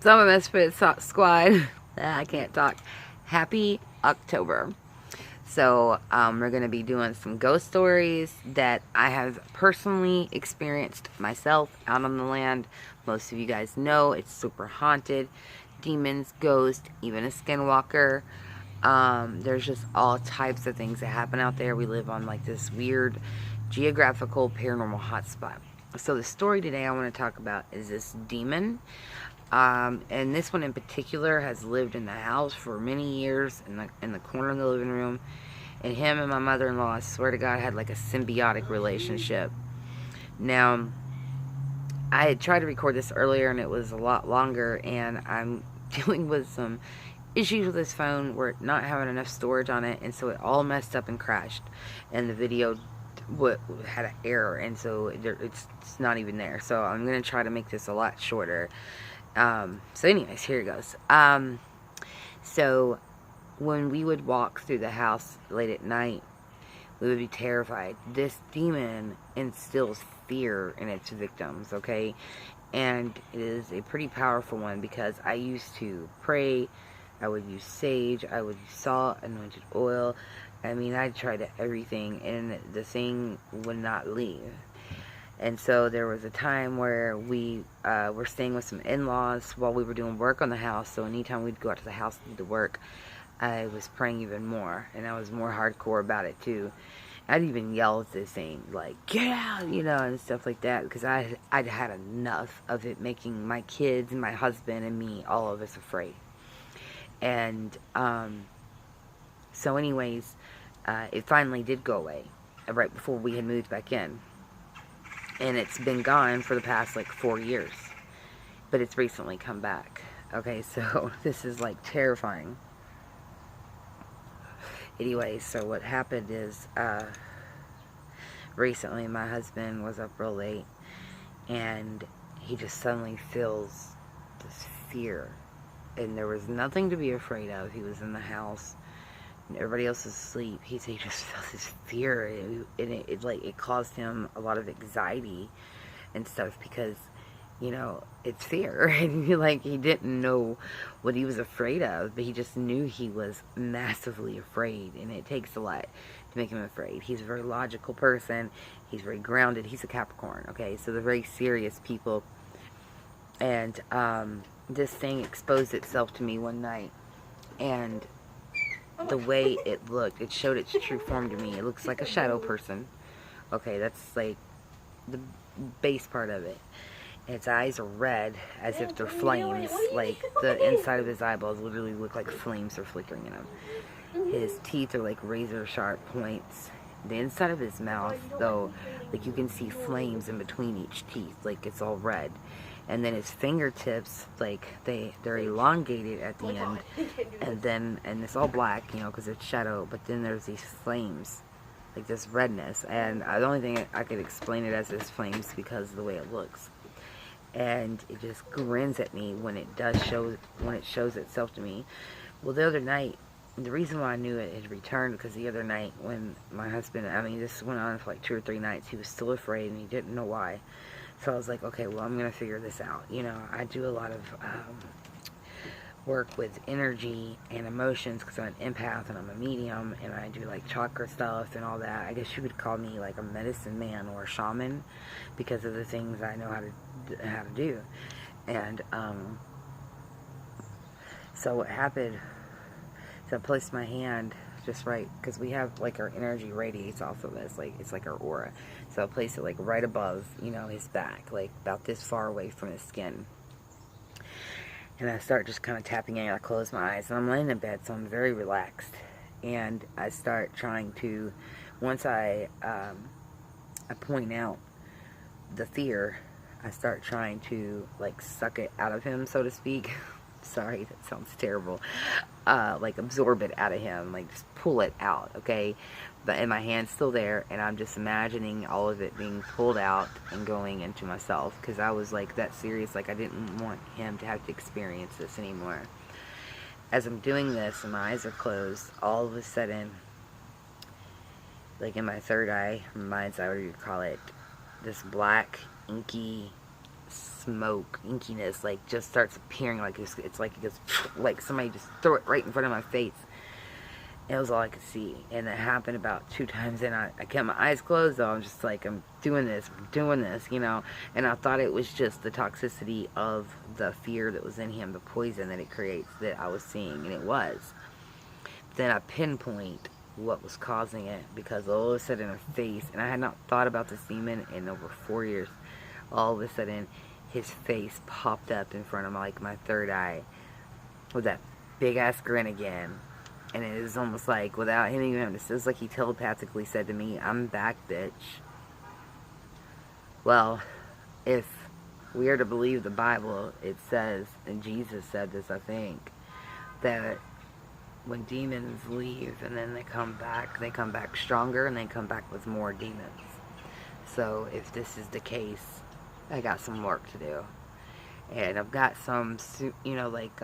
Some of Misfit Squad. I can't talk. Happy October. So, we're going to be doing some ghost stories that I have personally experienced myself out on the land. Most of you guys know it's super haunted. Demons, ghosts, even a skinwalker. There's just all types of things that happen out there. We live on like this weird geographical paranormal hotspot. So the story today I want to talk about is this demon. And this one in particular has lived in the house for many years in the corner of the living room. And him and my mother-in-law, I swear to God, had like a symbiotic relationship. Now, I had tried to record this earlier and it was a lot longer, and I'm dealing with some issues with this phone. We're not having enough storage on it, and so it all messed up and crashed. And the video had an error, and so it's not even there. So I'm going to try to make this a lot shorter. So anyways, here it goes. So when we would walk through the house late at night, we would be terrified. This demon instills fear in its victims, okay? And it is a pretty powerful one, because I used to pray, I would use sage, I would use salt, anointed oil. I mean, I tried everything, and the thing would not leave. And so there was a time where we were staying with some in-laws while we were doing work on the house. So anytime we'd go out to the house to do the work, I was praying even more, and I was more hardcore about it too. I'd even yell at this thing, like, get out, you know, and stuff like that, because I'd had enough of it making my kids and my husband and me, all of us, afraid. And so anyways, it finally did go away right before we had moved back in. And it's been gone for the past like 4 years, but it's recently come back. Okay, so this is like terrifying. Anyway, so what happened is, recently my husband was up real late, and he just suddenly feels this fear, and there was nothing to be afraid of. He was in the house, and everybody else was asleep. He just felt this fear, and it caused him a lot of anxiety and stuff, because, you know, it's fear. And he didn't know what he was afraid of, but he just knew he was massively afraid, and it takes a lot to make him afraid. He's a very logical person. He's very grounded. He's a Capricorn, okay? So they're very serious people. And this thing exposed itself to me one night, and the way it looked, it showed its true form to me. It looks like a shadow person. Okay, that's like the base part of it. Its eyes are red, as if they're flames. Like, the inside of his eyeballs literally look like flames are flickering in them. His teeth are like razor sharp points. The inside of his mouth, though, like, you can see flames in between each teeth. Like, it's all red. And then his fingertips, like, they're elongated at the end. And it's all black, you know, because it's shadow. But then there's these flames, like this redness. And the only thing I could explain it as is flames because of the way it looks. And it just grins at me when it shows itself to me. Well, the other night, the reason why I knew it had returned, because the other night when my husband, I mean, this went on for like 2 or 3 nights, he was still afraid and he didn't know why. So I was like, okay, well, I'm going to figure this out. You know, I do a lot of work with energy and emotions, because I'm an empath and I'm a medium, and I do like chakra stuff and all that. I guess you would call me like a medicine man or a shaman, because of the things I know how to do. And so what happened, so I placed my hand just right, because we have like our energy radiates off of us, like it's like our aura. So I placed it like right above, you know, his back, like about this far away from his skin. And I start just kind of tapping it. I close my eyes, and I'm laying in bed, so I'm very relaxed. And I start trying to, once I point out the fear, I start trying to like suck it out of him, so to speak. Sorry, that sounds terrible. Like absorb it out of him, like just pull it out, okay? And my hand's still there, and I'm just imagining all of it being pulled out and going into myself, because I was like that serious, like I didn't want him to have to experience this anymore. As I'm doing this and my eyes are closed, all of a sudden, like in my third eye, mind's eye, whatever you call it, this black, inky smoke, inkiness, like, just starts appearing, like, it's like it goes, like somebody just throw it right in front of my face. It was all I could see. And it happened about 2 times, and I kept my eyes closed, though. I'm just like, I'm doing this, you know. And I thought it was just the toxicity of the fear that was in him, the poison that it creates, that I was seeing, and it was. Then I pinpoint what was causing it, because all of a sudden her face, and I had not thought about this demon in over 4 years, all of a sudden his face popped up in front of my, like, my third eye with that big ass grin again. And it was almost like, without him even, it was like he telepathically said to me, "I'm back, bitch." Well, if we are to believe the Bible, it says, and Jesus said this, I think, that when demons leave and then they come back stronger, and they come back with more demons. So if this is the case, I got some work to do. And I've got some, you know, like,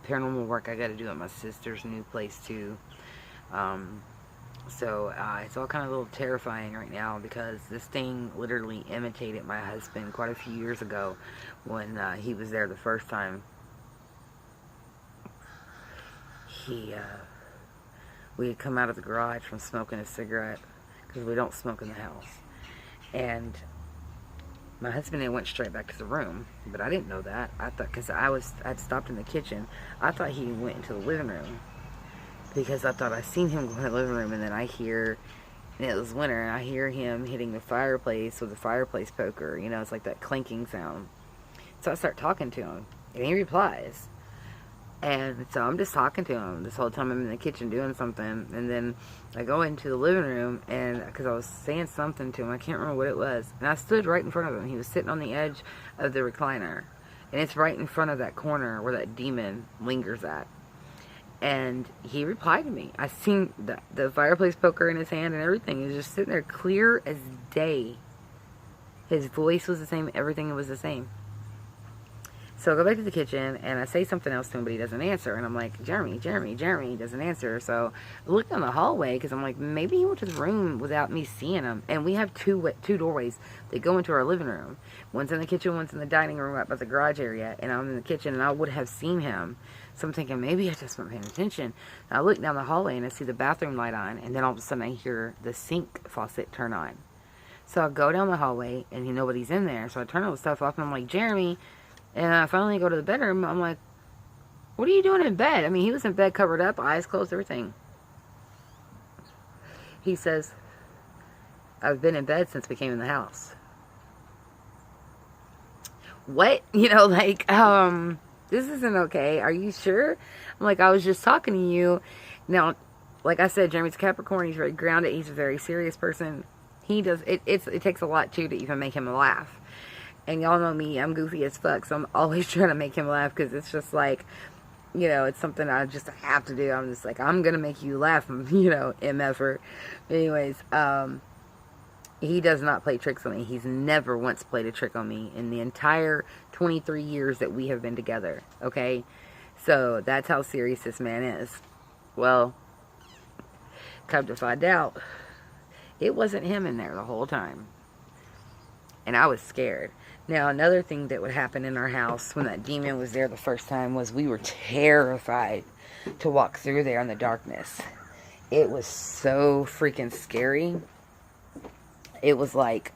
paranormal work I got to do at my sister's new place too. So it's all kind of a little terrifying right now, because this thing literally imitated my husband quite a few years ago when he was there the first time. We had come out of the garage from smoking a cigarette, because we don't smoke in the house, and my husband and I went straight back to the room, but I didn't know that. I thought, because I'd stopped in the kitchen, I thought he went into the living room, because I thought I seen him go in the living room, and then I hear, and it was winter, and I hear him hitting the fireplace with the fireplace poker. You know, it's like that clinking sound. So I start talking to him, and he replies. And so I'm just talking to him this whole time I'm in the kitchen doing something, and then I go into the living room, and because I was saying something to him, I can't remember what it was, and I stood right in front of him. He was sitting on the edge of the recliner, and it's right in front of that corner where that demon lingers at. And he replied to me. I seen the fireplace poker in his hand and everything. He was just sitting there clear as day. His voice was the same, everything was the same. So I go back to the kitchen, and I say something else to him, but he doesn't answer. And I'm like, Jeremy, he doesn't answer. So I look down the hallway, because I'm like, maybe he went to the room without me seeing him. And we have two doorways that go into our living room. One's in the kitchen, one's in the dining room, right by the garage area. And I'm in the kitchen, and I would have seen him. So I'm thinking, maybe I just wasn't paying attention. And I look down the hallway, and I see the bathroom light on. And then all of a sudden, I hear the sink faucet turn on. So I go down the hallway, and nobody's in there. So I turn all the stuff off, and I'm like, Jeremy. And I finally go to the bedroom. I'm like, what are you doing in bed? I mean, he was in bed covered up, eyes closed, everything. He says, I've been in bed since we came in the house. What? You know, like, this isn't okay. Are you sure? I'm like, I was just talking to you. Now, like I said, Jeremy's Capricorn. He's very grounded. He's a very serious person. He does, it takes a lot, too, to even make him laugh. And y'all know me, I'm goofy as fuck, so I'm always trying to make him laugh, because it's just like, you know, it's something I just have to do. I'm just like, I'm going to make you laugh, you know, MF'er. Anyways, he does not play tricks on me. He's never once played a trick on me in the entire 23 years that we have been together, okay? So, that's how serious this man is. Well, come to find out, it wasn't him in there the whole time. And I was scared. Now, another thing that would happen in our house when that demon was there the first time was we were terrified to walk through there in the darkness. It was so freaking scary. It was like,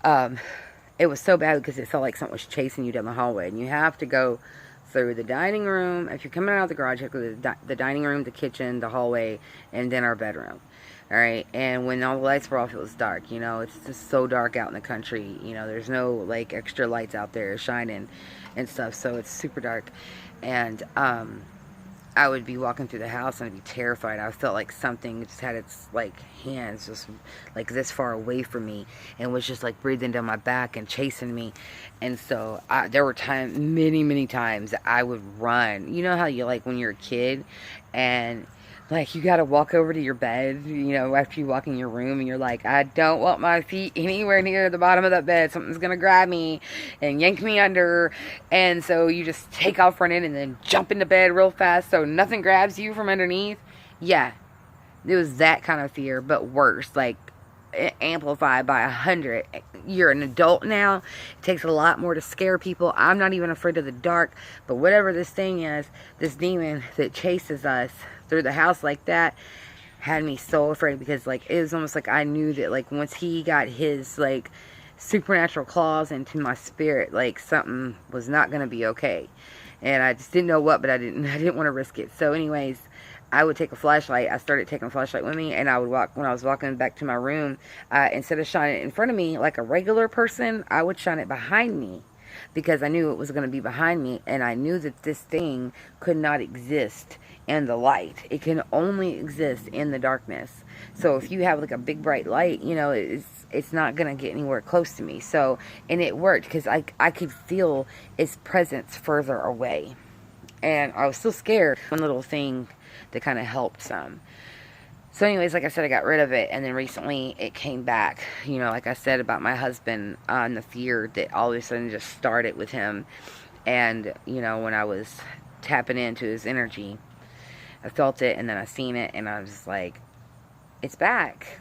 it was so bad because it felt like something was chasing you down the hallway. And you have to go through the dining room. If you're coming out of the garage, you have to go to the dining room, the kitchen, the hallway, and then our bedroom. Alright, and when all the lights were off, it was dark, you know, it's just so dark out in the country, you know, there's no, like, extra lights out there shining and stuff, so it's super dark, and, I would be walking through the house, and I'd be terrified. I felt like something just had its, like, hands just, like, this far away from me, and was just, like, breathing down my back and chasing me, and so, there were many times that I would run. You know how you, like, when you're a kid, and like, you gotta walk over to your bed, you know, after you walk in your room, and you're like, I don't want my feet anywhere near the bottom of that bed. Something's gonna grab me and yank me under. And so you just take off running and then jump into bed real fast so nothing grabs you from underneath. Yeah, it was that kind of fear, but worse. Like, amplified by 100. You're an adult now. It takes a lot more to scare people. I'm not even afraid of the dark, but whatever this thing is, this demon that chases us through the house like that, had me so afraid, because like it was almost like I knew that like once he got his like supernatural claws into my spirit, like something was not going to be okay. And I just didn't know what, but I didn't want to risk it. So anyways, I would take a flashlight. I started taking a flashlight with me, and I would walk, when I was walking back to my room, instead of shining it in front of me like a regular person, I would shine it behind me, because I knew it was going to be behind me, and I knew that this thing could not exist in the light. It can only exist in the darkness. So if you have like a big bright light, you know, it's not going to get anywhere close to me. So, and it worked, because I could feel its presence further away. And I was still scared. One little thing that kind of helped some. So anyways, like I said, I got rid of it, and then recently it came back. You know, like I said about my husband, and the fear that all of a sudden just started with him. And, you know, when I was tapping into his energy, I felt it, and then I seen it, and I was like, it's back.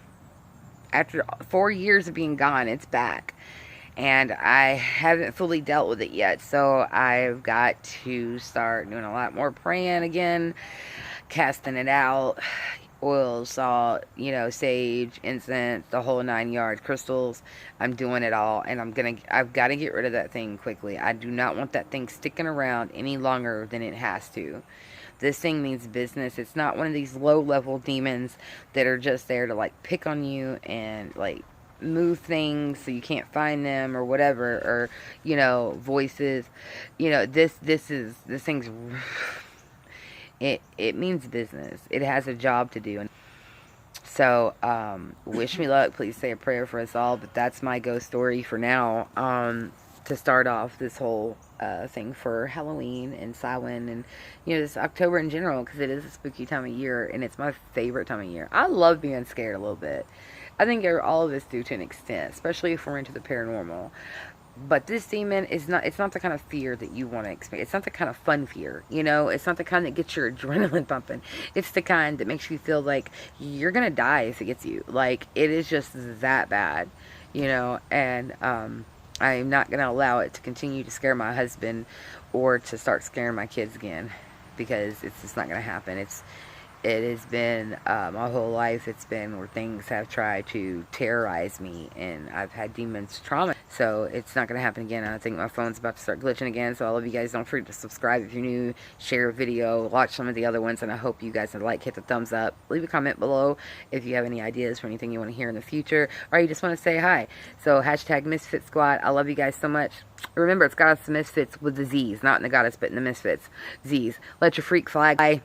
After 4 years of being gone, it's back. And I haven't fully dealt with it yet, so I've got to start doing a lot more praying again, casting it out, oil, salt, you know, sage, incense, the whole 9 yards, crystals. I'm doing it all, and I've got to get rid of that thing quickly. I do not want that thing sticking around any longer than it has to. This thing means business. It's not one of these low-level demons that are just there to, like, pick on you and, like, move things so you can't find them or whatever, or, you know, voices. You know, this thing's, it means business. It has a job to do. So, wish me luck. Please say a prayer for us all. But that's my ghost story for now. To start off this whole thing for Halloween and Samhain, and you know, this October in general, because it is a spooky time of year, and it's my favorite time of year. I love being scared a little bit. I think all of us do to an extent, especially if we're into the paranormal. But this demon is not, it's not the kind of fear that you want to experience. It's not the kind of fun fear, you know? It's not the kind that gets your adrenaline pumping. It's the kind that makes you feel like you're going to die if it gets you. Like, it is just that bad, you know? And I'm not going to allow it to continue to scare my husband or to start scaring my kids again, because it's just not going to happen. It has been, my whole life, it's been where things have tried to terrorize me, and I've had demons trauma, so it's not going to happen again. I think my phone's about to start glitching again, so all of you guys, don't forget to subscribe if you're new, share a video, watch some of the other ones, and I hope you guys like, hit the thumbs up, leave a comment below if you have any ideas for anything you want to hear in the future, or you just want to say hi. So, hashtag Misfit Squad. I love you guys so much. Remember, it's Goddess the Misfits with the Z's, not in the Goddess, but in the Misfits. Z's. Let your freak fly. Bye.